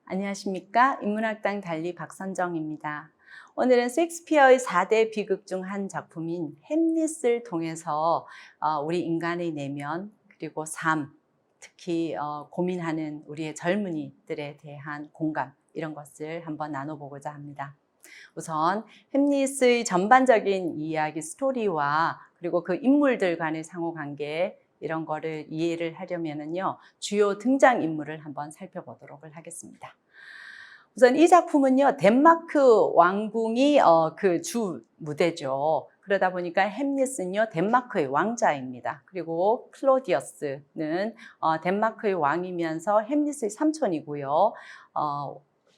안녕하십니까? 인문학당 달리 박선정입니다. 오늘은 셰익스피어의 4대 비극 중 한 작품인 햄릿을 통해서 우리 인간의 내면 그리고 삶, 특히 고민하는 우리의 젊은이들에 대한 공감 이런 것을 한번 나눠보고자 합니다. 우선 햄릿의 전반적인 이야기 스토리와 그리고 그 인물들 간의 상호관계 이런 거를 이해를 하려면은요, 주요 등장인물을 한번 살펴보도록 하겠습니다. 우선 이 작품은요, 덴마크 왕궁이 그 주 무대죠. 그러다 보니까 햄릿은요, 덴마크의 왕자입니다. 그리고 클로디어스는 덴마크의 왕이면서 햄릿의 삼촌이고요.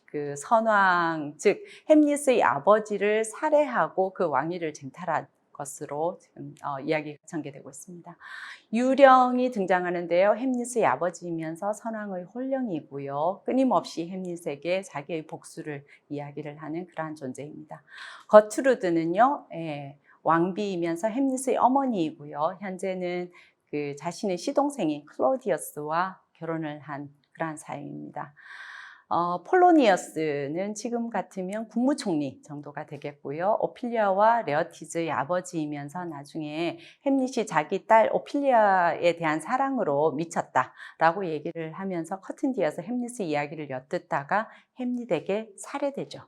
그 선왕, 즉 햄릿의 아버지를 살해하고 그 왕위를 쟁탈한 것으로 지금 이야기가 전개되고 있습니다. 유령이 등장하는데요. 햄릿의 아버지이면서 선왕의 홀령이고요. 끊임없이 햄릿에게 자기의 복수를 이야기를 하는 그러한 존재입니다. 거트루드는요, 왕비이면서 햄릿의 어머니이고요. 현재는 그 자신의 시동생인 클로디어스와 결혼을 한 그러한 사이입니다. 폴로니어스는 지금 같으면 국무총리 정도가 되겠고요. 오피리아와 레어티즈의 아버지이면서 나중에 햄릿이 자기 딸 오피리아에 대한 사랑으로 미쳤다라고 얘기를 하면서 커튼 뒤에서 햄릿의 이야기를 엿듣다가 햄릿에게 살해되죠.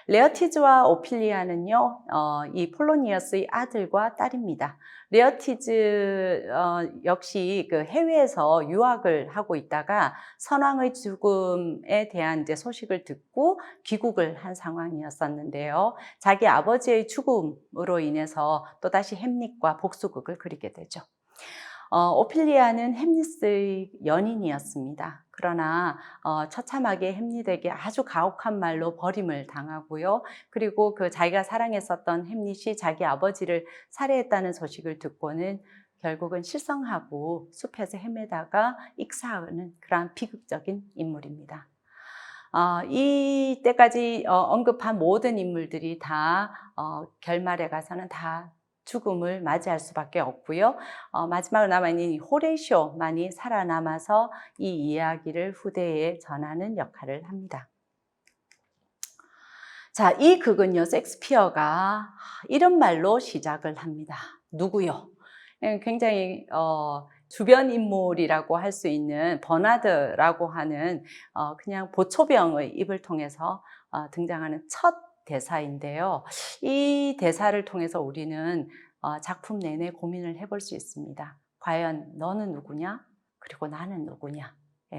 레어티즈와 오피리아는요, 이 폴로니어스의 아들과 딸입니다. 레어티즈 역시 그 해외에서 유학을 하고 있다가 선왕의 죽음에 대한 이제 소식을 듣고 귀국을 한 상황이었었는데요. 자기 아버지의 죽음으로 인해서 또다시 햄릿과 복수극을 그리게 되죠. 오피리아는 햄릿의 연인이었습니다. 그러나 처참하게 햄릿에게 아주 가혹한 말로 버림을 당하고요. 그리고 그 자기가 사랑했었던 햄릿이 자기 아버지를 살해했다는 소식을 듣고는 결국은 실성하고 숲에서 헤매다가 익사하는 그러한 비극적인 인물입니다. 이때까지 언급한 모든 인물들이 다 결말에 가서는 다 죽음을 맞이할 수밖에 없고요. 마지막으로 남아있는 호레이쇼만이 살아남아서 이 이야기를 후대에 전하는 역할을 합니다. 자, 이 극은요, 셰익스피어가 이런 말로 시작을 합니다. 누구요? 굉장히 주변 인물이라고 할 수 있는 버나드라고 하는 그냥 보초병의 입을 통해서 등장하는 첫 대사인데요. 이 대사를 통해서 우리는 작품 내내 고민을 해볼 수 있습니다. 과연 너는 누구냐? 그리고 나는 누구냐?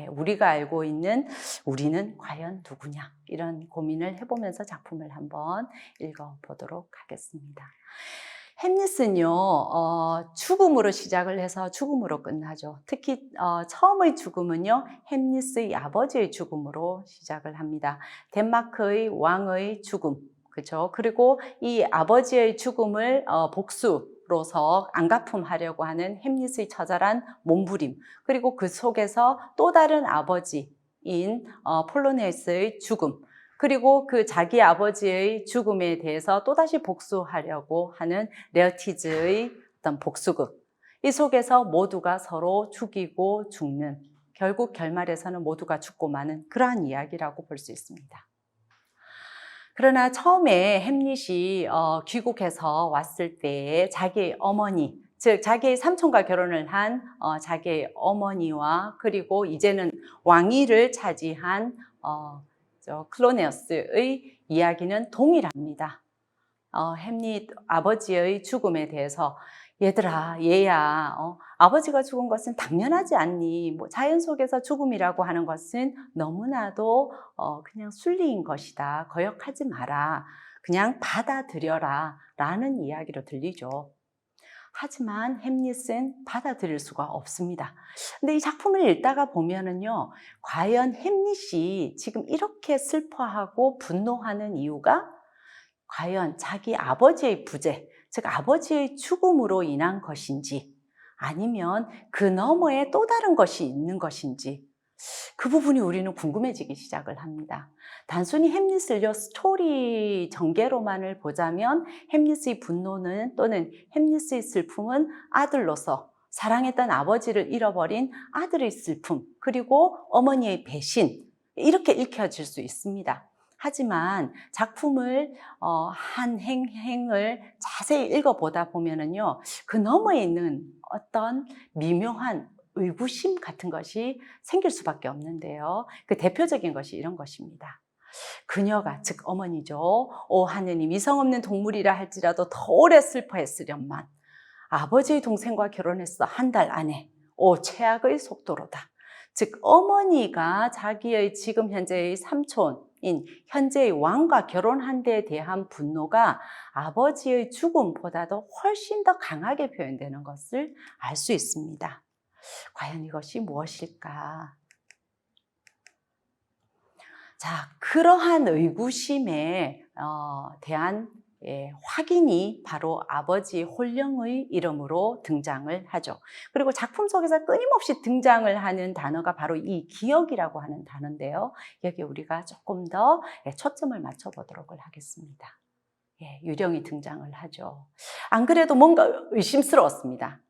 우리가 알고 있는 우리는 과연 누구냐? 이런 고민을 해보면서 작품을 한번 읽어보도록 하겠습니다. 햄릿은요, 죽음으로 시작을 해서 죽음으로 끝나죠. 특히 처음의 죽음은요, 햄릿의 아버지의 죽음으로 시작을 합니다. 덴마크의 왕의 죽음, 그렇죠? 그리고 이 아버지의 죽음을 복수로서 안갚음하려고 하는 햄릿의 처절한 몸부림, 그리고 그 속에서 또 다른 아버지인 폴로니어스의 죽음, 그리고 그 자기 아버지의 죽음에 대해서 또다시 복수하려고 하는 레어티즈의 어떤 복수극. 이 속에서 모두가 서로 죽이고 죽는, 결국 결말에서는 모두가 죽고 마는 그러한 이야기라고 볼 수 있습니다. 그러나 처음에 햄릿이 귀국해서 왔을 때에 자기 어머니, 즉 자기의 삼촌과 결혼을 한 자기의 어머니와 그리고 이제는 왕위를 차지한 클로네어스의 이야기는 동일합니다. 햄릿 아버지의 죽음에 대해서 얘들아, 얘야, 아버지가 죽은 것은 당연하지 않니? 뭐 자연 속에서 죽음이라고 하는 것은 너무나도 그냥 순리인 것이다. 거역하지 마라. 그냥 받아들여라. 라는 이야기로 들리죠. 하지만 햄릿은 받아들일 수가 없습니다. 근데 이 작품을 읽다가 보면은요, 과연 햄릿이 지금 이렇게 슬퍼하고 분노하는 이유가 과연 자기 아버지의 부재, 즉 아버지의 죽음으로 인한 것인지 아니면 그 너머에 또 다른 것이 있는 것인지 그 부분이 우리는 궁금해지기 시작을 합니다. 단순히 햄릿을요, 스토리 전개로만을 보자면 햄릿의 분노는 또는 햄릿의 슬픔은 아들로서 사랑했던 아버지를 잃어버린 아들의 슬픔, 그리고 어머니의 배신, 이렇게 읽혀질 수 있습니다. 하지만 작품을 한 행을 자세히 읽어보다 보면은요, 그 너머에 있는 어떤 미묘한 의구심 같은 것이 생길 수밖에 없는데요. 그 대표적인 것이 이런 것입니다. 그녀가, 즉 어머니죠. 오 하느님, 이성 없는 동물이라 할지라도 더 오래 슬퍼했으련만 아버지의 동생과 결혼했어 한 달 안에. 오 최악의 속도로다. 즉 어머니가 자기의 지금 현재의 삼촌인 현재의 왕과 결혼한 데에 대한 분노가 아버지의 죽음보다도 훨씬 더 강하게 표현되는 것을 알 수 있습니다. 과연 이것이 무엇일까? 자, 그러한 의구심에 대한 확인이 바로 아버지 홀령의 이름으로 등장을 하죠. 그리고 작품 속에서 끊임없이 등장을 하는 단어가 바로 이 기억이라고 하는 단어인데요. 여기 우리가 조금 더 초점을 맞춰보도록 하겠습니다. 유령이 등장을 하죠. 안 그래도 뭔가 의심스러웠습니다.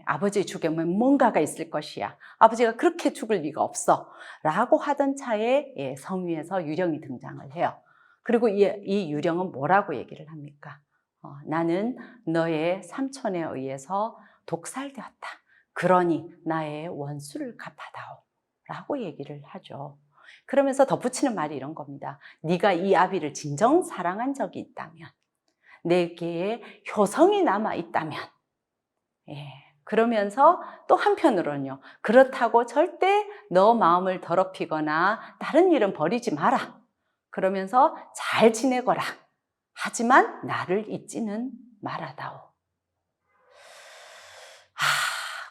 아버지의 죽음에 뭔가가 있을 것이야. 아버지가 그렇게 죽을 리가 없어. 라고 하던 차에 성 위에서 유령이 등장을 해요. 그리고 이 유령은 뭐라고 얘기를 합니까? 나는 너의 삼촌에 의해서 독살되었다. 그러니 나의 원수를 갚아다오. 라고 얘기를 하죠. 그러면서 덧붙이는 말이 이런 겁니다. 네가 이 아비를 진정 사랑한 적이 있다면, 내게 효성이 남아있다면, 그러면서 또 한편으로는요, 그렇다고 절대 너 마음을 더럽히거나 다른 일은 버리지 마라. 그러면서 잘 지내거라. 하지만 나를 잊지는 말아다오.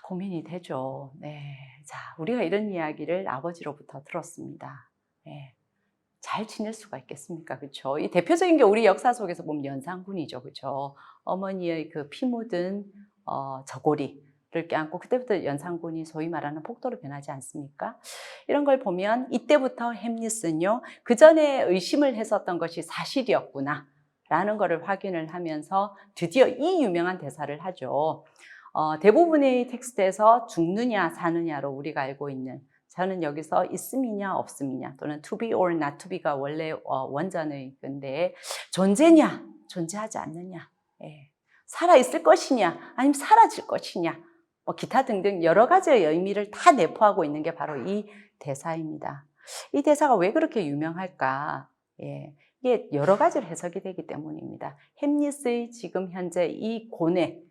고민이 되죠. 네. 자, 우리가 이런 이야기를 아버지로부터 들었습니다. 잘 지낼 수가 있겠습니까? 그렇죠? 이 대표적인 게 우리 역사 속에서 보면 연산군이죠. 그렇죠? 어머니의 그 피 묻은 저고리를 껴안고 그때부터 연산군이 소위 말하는 폭도로 변하지 않습니까? 이런 걸 보면 이때부터 햄릿은요, 그 전에 의심을 했었던 것이 사실이었구나 라는 것을 확인을 하면서 드디어 이 유명한 대사를 하죠. 대부분의 텍스트에서 죽느냐 사느냐로 우리가 알고 있는, 저는 여기서 있음이냐 없음이냐 또는 to be or not to be가 원래 원전의 건데, 존재냐 존재하지 않느냐, 살아있을 것이냐 아니면 사라질 것이냐, 기타 등등 여러 가지의 의미를 다 내포하고 있는 게 바로 이 대사입니다. 이 대사가 왜 그렇게 유명할까? 이게 여러 가지로 해석이 되기 때문입니다. 햄릿의 지금 현재 이 고뇌,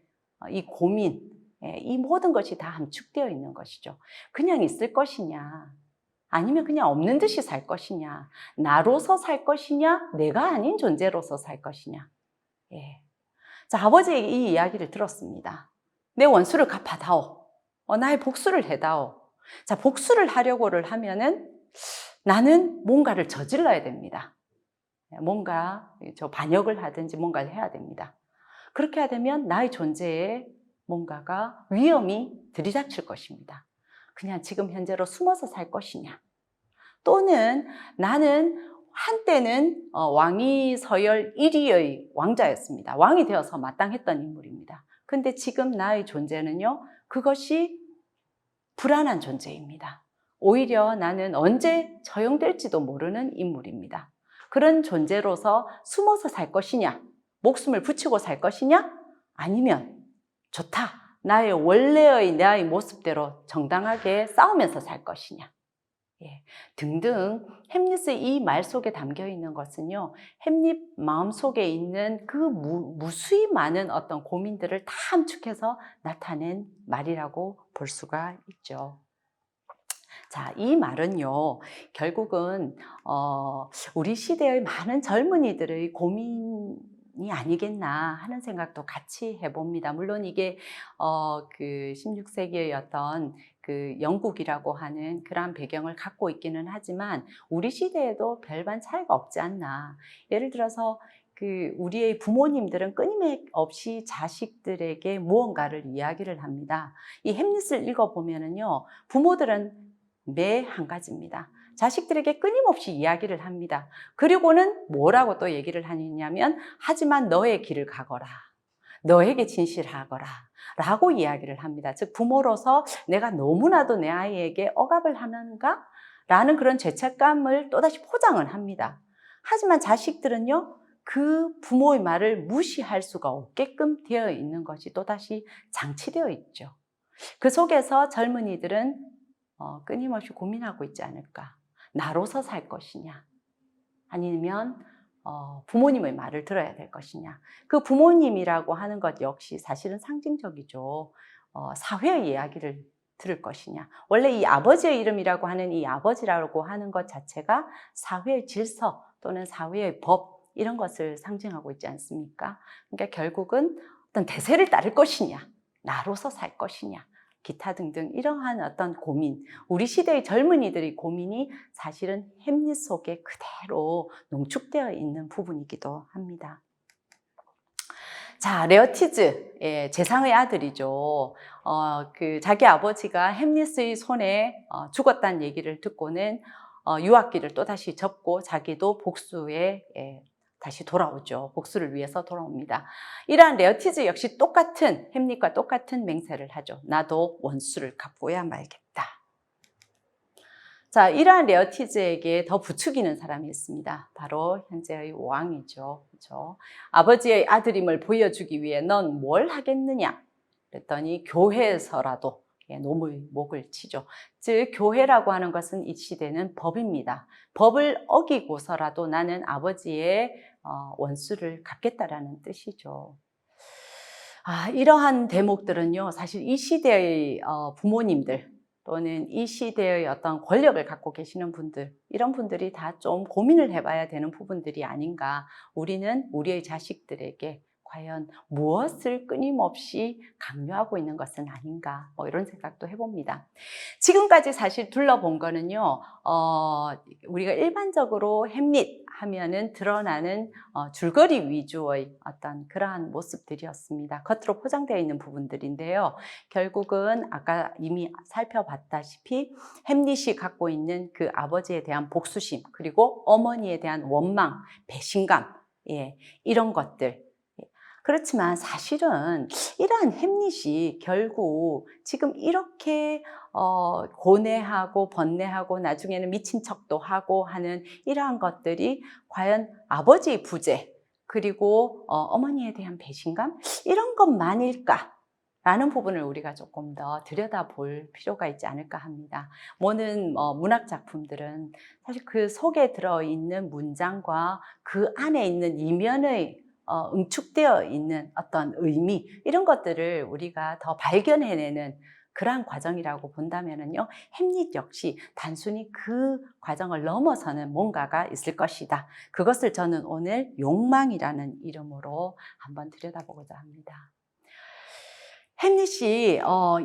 이 고민, 이 모든 것이 다 함축되어 있는 것이죠. 그냥 있을 것이냐 아니면 그냥 없는 듯이 살 것이냐, 나로서 살 것이냐 내가 아닌 존재로서 살 것이냐. 자, 아버지의 이 이야기를 들었습니다. 내 원수를 갚아다오. 나의 복수를 해다오. 자, 복수를 하려고를 하면은 나는 뭔가를 저질러야 됩니다. 뭔가 반역을 하든지 뭔가를 해야 됩니다. 그렇게 하면 나의 존재에 뭔가가 위험이 들이닥칠 것입니다. 그냥 지금 현재로 숨어서 살 것이냐, 또는 나는 한때는 왕위 서열 1위의 왕자였습니다. 왕이 되어서 마땅했던 인물입니다. 근데 지금 나의 존재는요, 그것이 불안한 존재입니다. 오히려 나는 언제 처형될지도 모르는 인물입니다. 그런 존재로서 숨어서 살 것이냐, 목숨을 붙이고 살 것이냐, 아니면 좋다, 나의 원래의 나의 모습대로 정당하게 싸우면서 살 것이냐, 등등. 햄릿의 이 말 속에 담겨 있는 것은요, 햄릿 마음속에 있는 그 무수히 많은 어떤 고민들을 다 함축해서 나타낸 말이라고 볼 수가 있죠. 자, 이 말은요, 결국은 우리 시대의 많은 젊은이들의 고민이 아니겠나 하는 생각도 같이 해봅니다. 물론 이게 그 16세기의 어떤 그 영국이라고 하는 그런 배경을 갖고 있기는 하지만 우리 시대에도 별반 차이가 없지 않나. 예를 들어서 그 우리의 부모님들은 끊임없이 자식들에게 무언가를 이야기를 합니다. 이 햄릿을 읽어보면은요, 부모들은 매 한 가지입니다. 자식들에게 끊임없이 이야기를 합니다. 그리고는 뭐라고 또 얘기를 하느냐면, 하지만 너의 길을 가거라, 너에게 진실하거라 라고 이야기를 합니다. 즉 부모로서 내가 너무나도 내 아이에게 억압을 하는가 라는 그런 죄책감을 또다시 포장을 합니다. 하지만 자식들은요, 그 부모의 말을 무시할 수가 없게끔 되어 있는 것이 또다시 장치되어 있죠. 그 속에서 젊은이들은 끊임없이 고민하고 있지 않을까. 나로서 살 것이냐, 아니면 부모님의 말을 들어야 될 것이냐. 그 부모님이라고 하는 것 역시 사실은 상징적이죠. 사회의 이야기를 들을 것이냐. 원래 이 아버지의 이름이라고 하는 이 아버지라고 하는 것 자체가 사회의 질서 또는 사회의 법, 이런 것을 상징하고 있지 않습니까? 그러니까 결국은 어떤 대세를 따를 것이냐, 나로서 살 것이냐, 기타 등등 이러한 어떤 고민, 우리 시대의 젊은이들의 고민이 사실은 햄릿 속에 그대로 농축되어 있는 부분이기도 합니다. 자, 레어티즈, 재상의 아들이죠. 자기 아버지가 햄릿의 손에 죽었다는 얘기를 듣고는 유학길을 또다시 접고 자기도 복수에 다시 돌아오죠. 복수를 위해서 돌아옵니다. 이러한 레어티즈 역시 햄릿과 똑같은 맹세를 하죠. 나도 원수를 갚고야 말겠다. 자, 이러한 레어티즈에게 더 부추기는 사람이 있습니다. 바로 현재의 왕이죠. 그렇죠? 아버지의 아들임을 보여주기 위해 넌 뭘 하겠느냐? 그랬더니 교회에서라도 노무의 목을 치죠. 즉 교회라고 하는 것은 이 시대는 법입니다. 법을 어기고서라도 나는 아버지의 원수를 갚겠다라는 뜻이죠. 이러한 대목들은요, 사실 이 시대의 부모님들 또는 이 시대의 어떤 권력을 갖고 계시는 분들, 이런 분들이 다 좀 고민을 해봐야 되는 부분들이 아닌가. 우리는 우리의 자식들에게 과연 무엇을 끊임없이 강요하고 있는 것은 아닌가, 이런 생각도 해봅니다. 지금까지 사실 둘러본 거는요, 우리가 일반적으로 햄릿 하면은 드러나는 줄거리 위주의 어떤 그러한 모습들이었습니다. 겉으로 포장되어 있는 부분들인데요. 결국은 아까 이미 살펴봤다시피 햄릿이 갖고 있는 그 아버지에 대한 복수심, 그리고 어머니에 대한 원망, 배신감, 이런 것들. 그렇지만 사실은 이러한 햄릿이 결국 지금 이렇게 고뇌하고 번뇌하고 나중에는 미친 척도 하고 하는 이러한 것들이 과연 아버지의 부재, 그리고 어머니에 대한 배신감, 이런 것만일까? 라는 부분을 우리가 조금 더 들여다볼 필요가 있지 않을까 합니다. 모든 문학 작품들은 사실 그 속에 들어있는 문장과 그 안에 있는 이면의 응축되어 있는 어떤 의미, 이런 것들을 우리가 더 발견해내는 그러한 과정이라고 본다면요, 햄릿 역시 단순히 그 과정을 넘어서는 뭔가가 있을 것이다. 그것을 저는 오늘 욕망이라는 이름으로 한번 들여다보고자 합니다. 햄릿이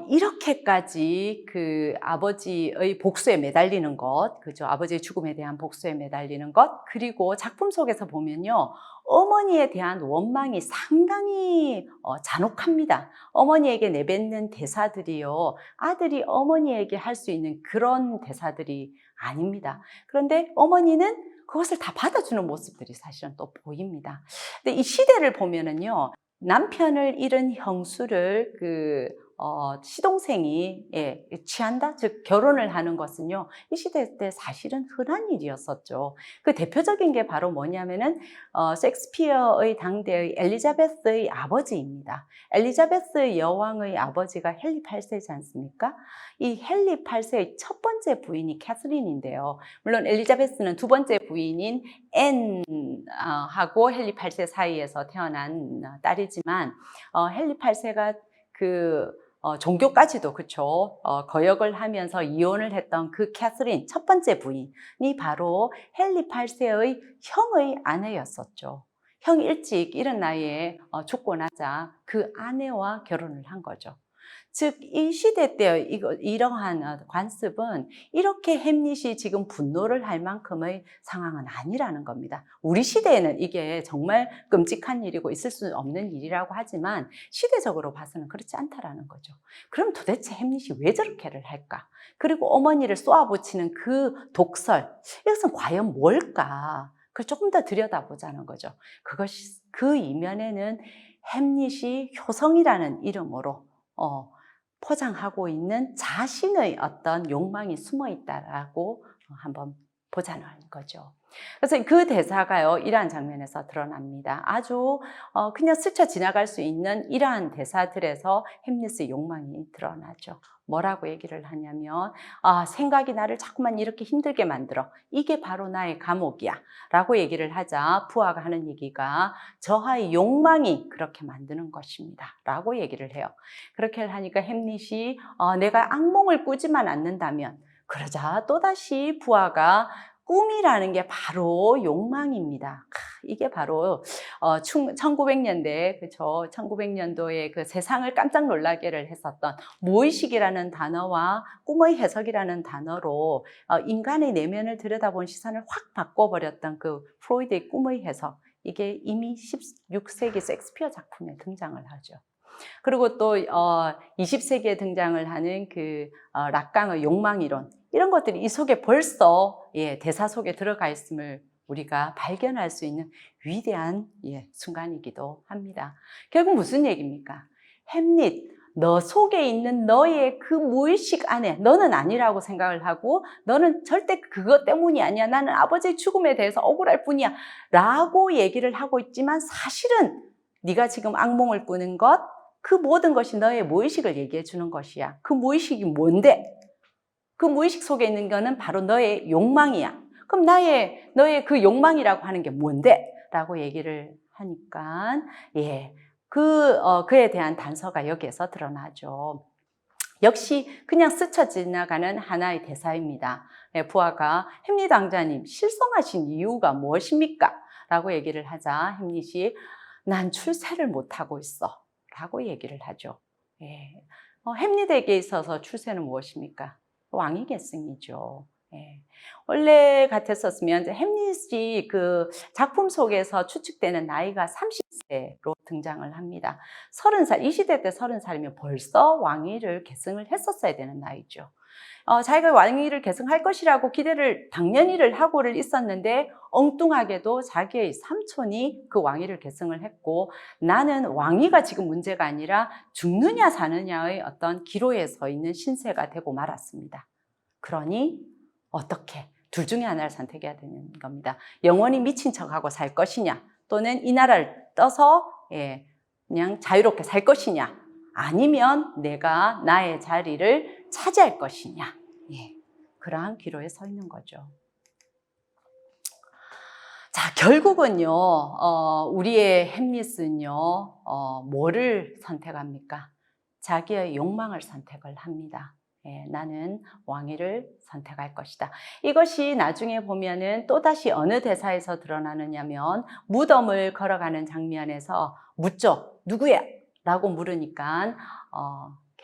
이렇게까지 그 아버지의 복수에 매달리는 것, 그죠? 아버지의 죽음에 대한 복수에 매달리는 것, 그리고 작품 속에서 보면요, 어머니에 대한 원망이 상당히 잔혹합니다. 어머니에게 내뱉는 대사들이요, 아들이 어머니에게 할 수 있는 그런 대사들이 아닙니다. 그런데 어머니는 그것을 다 받아주는 모습들이 사실은 또 보입니다. 근데 이 시대를 보면은요, 남편을 잃은 형수를 시동생이 취한다? 즉 결혼을 하는 것은요, 이 시대 때 사실은 흔한 일이었었죠. 그 대표적인 게 바로 뭐냐면은 셰익스피어의 당대의 엘리자베스의 아버지입니다. 엘리자베스 여왕의 아버지가 헨리 8세지 않습니까? 이 헨리 8세의 첫 번째 부인이 캐서린인데요. 물론 엘리자베스는 두 번째 부인인 앤 하고 헨리 8세 사이에서 태어난 딸이지만 헨리 8세가 종교까지도 그쵸, 거역을 하면서 이혼을 했던 그 캐서린 첫 번째 부인이 바로 헨리 8세의 형의 아내였었죠. 형이 일찍 이른 나이에 죽고 나자 그 아내와 결혼을 한 거죠. 즉 이 시대 때 이러한 관습은 이렇게 햄릿이 지금 분노를 할 만큼의 상황은 아니라는 겁니다. 우리 시대에는 이게 정말 끔찍한 일이고 있을 수 없는 일이라고 하지만 시대적으로 봐서는 그렇지 않다라는 거죠. 그럼 도대체 햄릿이 왜 저렇게를 할까? 그리고 어머니를 쏘아붙이는 그 독설, 이것은 과연 뭘까? 그걸 조금 더 들여다보자는 거죠. 그 이면에는 햄릿이 효성이라는 이름으로 포장하고 있는 자신의 어떤 욕망이 숨어 있다라고 한번 보자는 거죠. 그래서 그 대사가요, 이러한 장면에서 드러납니다. 아주 그냥 스쳐 지나갈 수 있는 이러한 대사들에서 햄릿의 욕망이 드러나죠. 뭐라고 얘기를 하냐면, 생각이 나를 자꾸만 이렇게 힘들게 만들어. 이게 바로 나의 감옥이야. 라고 얘기를 하자 푸아가 하는 얘기가 저하의 욕망이 그렇게 만드는 것입니다. 라고 얘기를 해요. 그렇게 하니까 햄릿이 내가 악몽을 꾸지만 않는다면, 그러자 또다시 푸아가 꿈이라는 게 바로 욕망입니다. 이게 바로 1900년대, 그쵸? 1900년도에 그 세상을 깜짝 놀라게를 했었던 무의식이라는 단어와 꿈의 해석이라는 단어로 인간의 내면을 들여다본 시선을 확 바꿔버렸던 그 프로이드의 꿈의 해석, 이게 이미 16세기 섹스피어 작품에 등장을 하죠. 그리고 또 20세기에 등장을 하는 그 락강의 욕망이론, 이런 것들이 이 속에 벌써 대사 속에 들어가 있음을 우리가 발견할 수 있는 위대한 순간이기도 합니다. 결국 무슨 얘기입니까? 햄릿, 너 속에 있는 너의 그 무의식 안에 너는 아니라고 생각을 하고 너는 절대 그것 때문이 아니야. 나는 아버지의 죽음에 대해서 억울할 뿐이야. 라고 얘기를 하고 있지만 사실은 네가 지금 악몽을 꾸는 것, 그 모든 것이 너의 무의식을 얘기해 주는 것이야. 그 무의식이 뭔데? 그 무의식 속에 있는 거는 바로 너의 욕망이야. 그럼 너의 그 욕망이라고 하는 게 뭔데? 라고 얘기를 하니까, 그에 대한 단서가 여기에서 드러나죠. 역시 그냥 스쳐 지나가는 하나의 대사입니다. 부하가 햄릿 왕자님 실성하신 이유가 무엇입니까? 라고 얘기를 하자 햄릿이 난 출세를 못하고 있어. 라고 얘기를 하죠. 햄릿에게 있어서 출세는 무엇입니까? 왕위 계승이죠. 원래 같았었으면 햄릿이 그 작품 속에서 추측되는 나이가 30세로 등장을 합니다. 30살, 이 시대 때 30살이면 벌써 왕위를 계승을 했었어야 되는 나이죠. 자기가 왕위를 계승할 것이라고 기대를 당연히를 하고를 있었는데 엉뚱하게도 자기의 삼촌이 그 왕위를 계승을 했고 나는 왕위가 지금 문제가 아니라 죽느냐 사느냐의 어떤 기로에 서 있는 신세가 되고 말았습니다. 그러니 어떻게? 둘 중에 하나를 선택해야 되는 겁니다. 영원히 미친 척하고 살 것이냐 또는 이 나라를 떠서 그냥 자유롭게 살 것이냐 아니면 내가 나의 자리를 차지할 것이냐 그러한 기로에 서 있는 거죠. 자, 결국은요 우리의 햄릿은요 뭐를 선택합니까? 자기의 욕망을 선택을 합니다. 나는 왕위를 선택할 것이다. 이것이 나중에 보면은 또다시 어느 대사에서 드러나느냐면 무덤을 걸어가는 장면에서 묻죠. 누구야? 라고 물으니까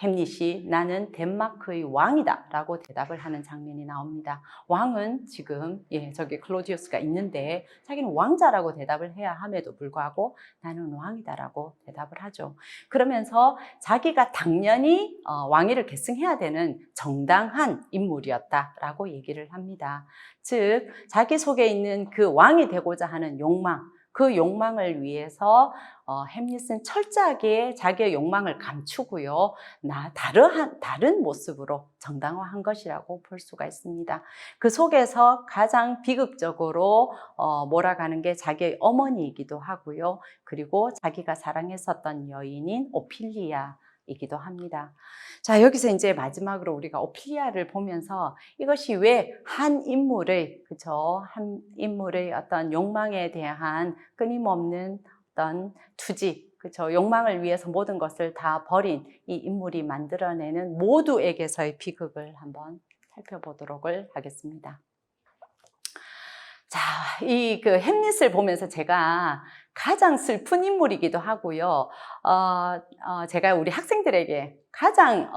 햄릿이 나는 덴마크의 왕이다 라고 대답을 하는 장면이 나옵니다. 왕은 지금 저기 클로디우스가 있는데 자기는 왕자라고 대답을 해야 함에도 불구하고 나는 왕이다 라고 대답을 하죠. 그러면서 자기가 당연히 왕위를 계승해야 되는 정당한 인물이었다 라고 얘기를 합니다. 즉 자기 속에 있는 그 왕이 되고자 하는 욕망, 그 욕망을 위해서 햄릿은 철저하게 자기의 욕망을 감추고요. 다른 모습으로 정당화한 것이라고 볼 수가 있습니다. 그 속에서 가장 비극적으로 몰아가는 게 자기의 어머니이기도 하고요. 그리고 자기가 사랑했었던 여인인 오피리아이기도 합니다. 자, 여기서 이제 마지막으로 우리가 오피리아를 보면서 이것이 왜 한 인물의 어떤 욕망에 대한 끊임없는 어떤 투지, 욕망을 위해서 모든 것을 다 버린 이 인물이 만들어내는 모두에게서의 비극을 한번 살펴보도록 하겠습니다. 자, 이 햄릿을 보면서 제가 가장 슬픈 인물이기도 하고요. 제가 우리 학생들에게 가장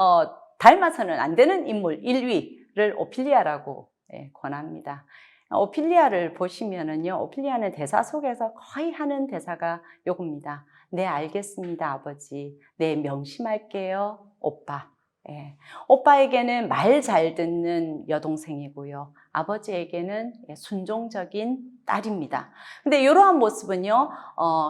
닮아서는 안 되는 인물 1위를 오피리아라고 권합니다. 오피리아를 보시면은요, 오피리아는 대사 속에서 거의 하는 대사가 요겁니다. 네, 알겠습니다, 아버지. 네, 명심할게요, 오빠. 오빠에게는 말 잘 듣는 여동생이고요. 아버지에게는 순종적인 딸입니다. 근데 이러한 모습은요,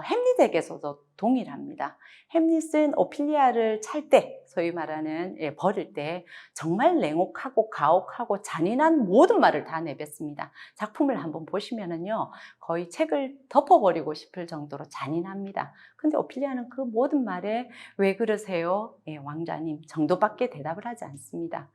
햄릿에게서도 동일합니다. 햄릿은 오피리아를 찰 때, 소위 말하는 버릴 때 정말 냉혹하고 가혹하고 잔인한 모든 말을 다 내뱉습니다. 작품을 한번 보시면은요, 거의 책을 덮어버리고 싶을 정도로 잔인합니다. 근데 오피리아는 그 모든 말에 왜 그러세요? 왕자님 정도밖에 대답을 하지 않습니다.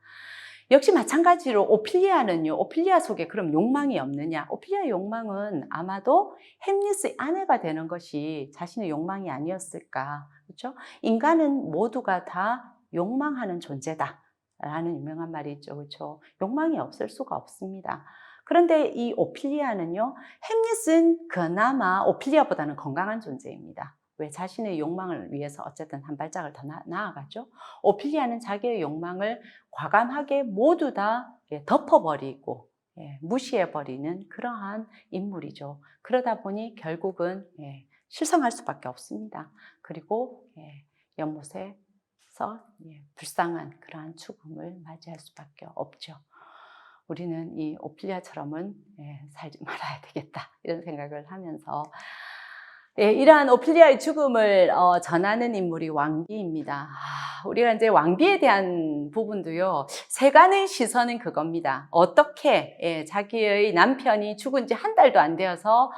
역시 마찬가지로 오피리아는요, 오피리아 속에 그럼 욕망이 없느냐? 오피리아의 욕망은 아마도 햄릿의 아내가 되는 것이 자신의 욕망이 아니었을까? 그렇죠? 인간은 모두가 다 욕망하는 존재다 라는 유명한 말이 있죠. 그렇죠? 욕망이 없을 수가 없습니다. 그런데 이 오피리아는요, 햄릿은 그나마 오피리아보다는 건강한 존재입니다. 왜? 자신의 욕망을 위해서 어쨌든 한 발짝을 더 나아가죠. 오피리아는 자기의 욕망을 과감하게 모두 다 덮어버리고 무시해버리는 그러한 인물이죠. 그러다 보니 결국은 실성할 수밖에 없습니다. 그리고 연못에서 불쌍한 그러한 죽음을 맞이할 수밖에 없죠. 우리는 이 오피리아처럼은 살지 말아야 되겠다 이런 생각을 하면서 이러한 오피리아의 죽음을 전하는 인물이 왕비입니다. 우리가 이제 왕비에 대한 부분도요, 세간의 시선은 그겁니다. 어떻게 자기의 남편이 죽은 지 한 달도 안 되어서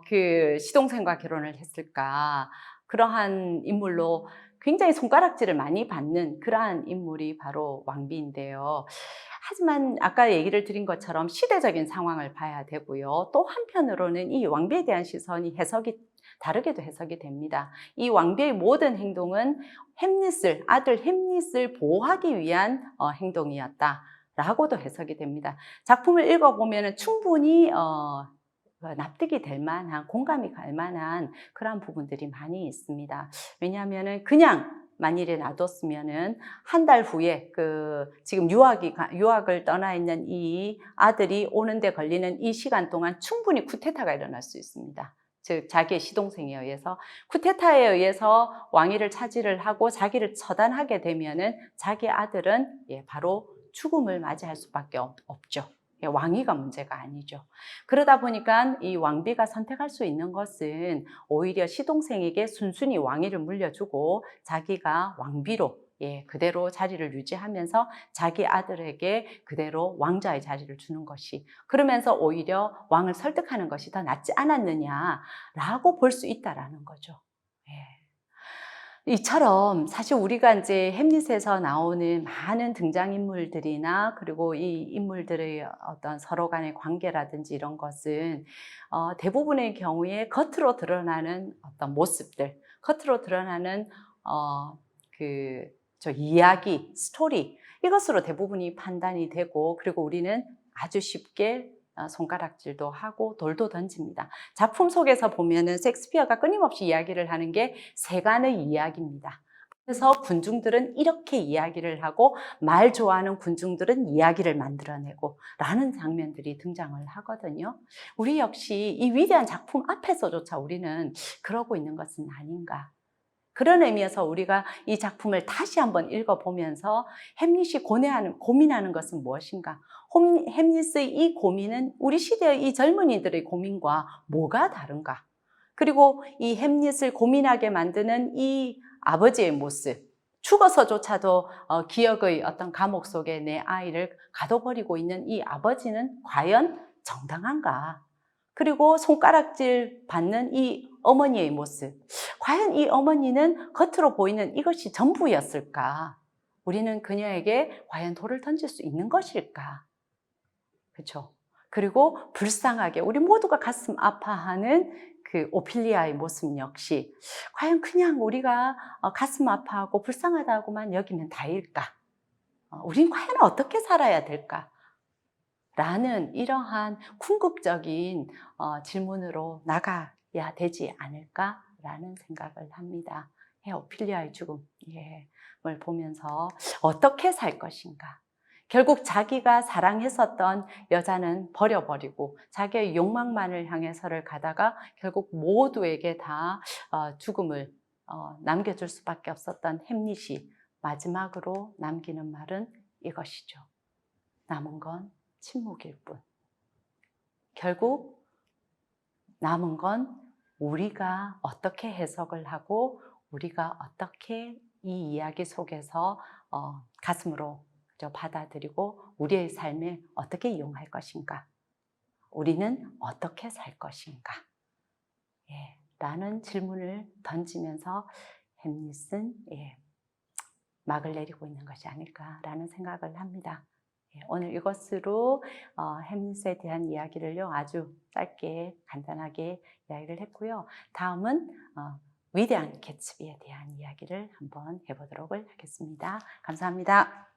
그 시동생과 결혼을 했을까? 그러한 인물로 굉장히 손가락질을 많이 받는 그러한 인물이 바로 왕비인데요. 하지만 아까 얘기를 드린 것처럼 시대적인 상황을 봐야 되고요. 또 한편으로는 이 왕비에 대한 시선이 다르게도 해석이 됩니다. 이 왕비의 모든 행동은 아들 햄릿을 보호하기 위한 행동이었다라고도 해석이 됩니다. 작품을 읽어보면 충분히 납득이 될 만한, 공감이 갈 만한 그런 부분들이 많이 있습니다. 왜냐하면 그냥 만일에 놔뒀으면은 한 달 후에 지금 유학을 떠나 있는 이 아들이 오는데 걸리는 이 시간 동안 충분히 쿠데타가 일어날 수 있습니다. 즉 자기의 시동생에 의해서 쿠데타에 의해서 왕위를 차지를 하고 자기를 처단하게 되면은 자기 아들은 바로 죽음을 맞이할 수밖에 없죠. 왕위가 문제가 아니죠. 그러다 보니까 이 왕비가 선택할 수 있는 것은 오히려 시동생에게 순순히 왕위를 물려주고 자기가 왕비로 그대로 자리를 유지하면서 자기 아들에게 그대로 왕자의 자리를 주는 것이, 그러면서 오히려 왕을 설득하는 것이 더 낫지 않았느냐라고 볼 수 있다라는 거죠. 이처럼 사실 우리가 이제 햄릿에서 나오는 많은 등장인물들이나 그리고 이 인물들의 어떤 서로 간의 관계라든지 이런 것은 대부분의 경우에 겉으로 드러나는 어떤 모습들, 겉으로 드러나는 이야기, 스토리, 이것으로 대부분이 판단이 되고, 그리고 우리는 아주 쉽게 손가락질도 하고 돌도 던집니다. 작품 속에서 보면은 셰익스피어가 끊임없이 이야기를 하는 게 세간의 이야기입니다. 그래서 군중들은 이렇게 이야기를 하고 말 좋아하는 군중들은 이야기를 만들어내고 라는 장면들이 등장을 하거든요. 우리 역시 이 위대한 작품 앞에서조차 우리는 그러고 있는 것은 아닌가. 그런 의미에서 우리가 이 작품을 다시 한번 읽어보면서 햄릿이 고민하는 것은 무엇인가? 햄릿의 이 고민은 우리 시대의 이 젊은이들의 고민과 뭐가 다른가? 그리고 이 햄릿을 고민하게 만드는 이 아버지의 모습, 죽어서조차도 기억의 어떤 감옥 속에 내 아이를 가둬버리고 있는 이 아버지는 과연 정당한가? 그리고 손가락질 받는 이 어머니의 모습, 과연 이 어머니는 겉으로 보이는 이것이 전부였을까? 우리는 그녀에게 과연 돌을 던질 수 있는 것일까? 그렇죠? 그리고 불쌍하게 우리 모두가 가슴 아파하는 그 오피리아의 모습 역시 과연 그냥 우리가 가슴 아파하고 불쌍하다고만 여기면 다일까? 우린 과연 어떻게 살아야 될까? 라는 이러한 궁극적인 질문으로 나가야 되지 않을까라는 생각을 합니다. 오피리아의 죽음을 보면서 어떻게 살 것인가? 결국 자기가 사랑했었던 여자는 버려버리고 자기의 욕망만을 향해서를 가다가 결국 모두에게 다 죽음을 남겨줄 수밖에 없었던 햄릿이 마지막으로 남기는 말은 이것이죠. 남은 건 침묵일 뿐. 결국 남은 건 우리가 어떻게 해석을 하고 우리가 어떻게 이 이야기 속에서 가슴으로 받아들이고 우리의 삶에 어떻게 이용할 것인가? 우리는 어떻게 살 것인가? 예, 라는 질문을 던지면서 햄릿은 막을 내리고 있는 것이 아닐까라는 생각을 합니다. 오늘 이것으로 햄릿에 대한 이야기를요 아주 짧게 간단하게 이야기를 했고요. 다음은 위대한 개츠비에 대한 이야기를 한번 해보도록 하겠습니다. 감사합니다.